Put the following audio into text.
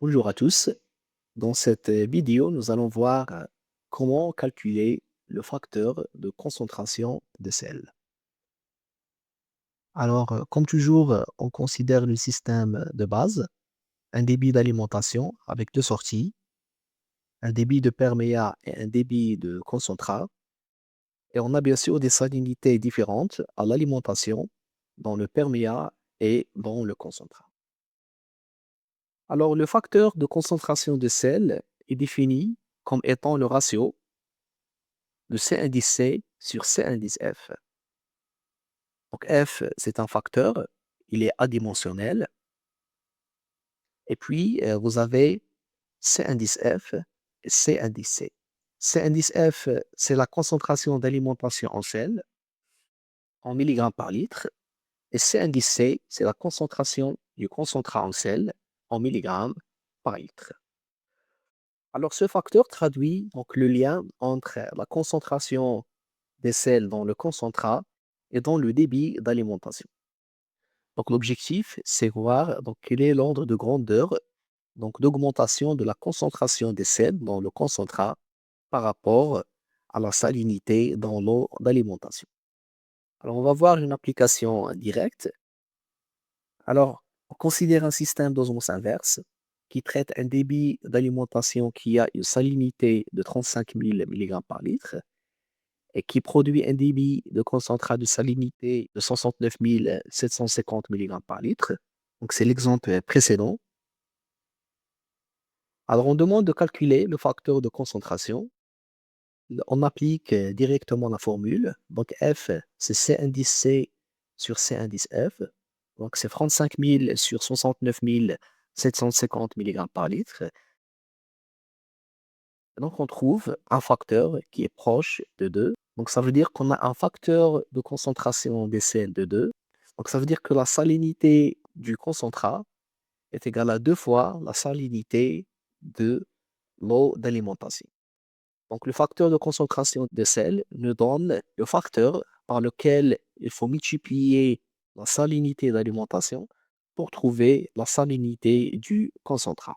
Bonjour à tous. Dans cette vidéo, nous allons voir comment calculer le facteur de concentration de sel. Alors, comme toujours, on considère le système de base, un débit d'alimentation avec deux sorties, un débit de perméat et un débit de concentrat. Et on a bien sûr des salinités différentes à l'alimentation dans le perméat et dans le concentrat. Alors, le facteur de concentration de sel est défini comme étant le ratio de C indice C sur C indice F. Donc F, c'est un facteur, il est adimensionnel. Et puis, vous avez C indice F et C indice C. C indice F, c'est la concentration d'alimentation en sel, en milligrammes par litre. Et C indice C, c'est la concentration du concentrat en sel, en milligrammes par litre. Alors, ce facteur traduit donc le lien entre la concentration des sels dans le concentrat et dans le débit d'alimentation. Donc l'objectif, c'est voir donc quel est l'ordre de grandeur donc d'augmentation de la concentration des sels dans le concentrat par rapport à la salinité dans l'eau d'alimentation. Alors on va voir une application directe. Alors on considère un système d'osmose inverse qui traite un débit d'alimentation qui a une salinité de 35 000 mg par litre et qui produit un débit de concentrat de salinité de 69 750 mg par litre. Donc, c'est l'exemple précédent. Alors, on demande de calculer le facteur de concentration. On applique directement la formule. Donc, F, c'est C indice C sur C indice F. Donc, c'est 35 000 sur 69 750 mg par litre. Donc, on trouve un facteur qui est proche de 2. Donc, ça veut dire qu'on a un facteur de concentration des sels de 2. Donc, ça veut dire que la salinité du concentrat est égale à 2 fois la salinité de l'eau d'alimentation. Donc, le facteur de concentration de sel nous donne le facteur par lequel il faut multiplier la salinité d'alimentation pour trouver la salinité du concentrat.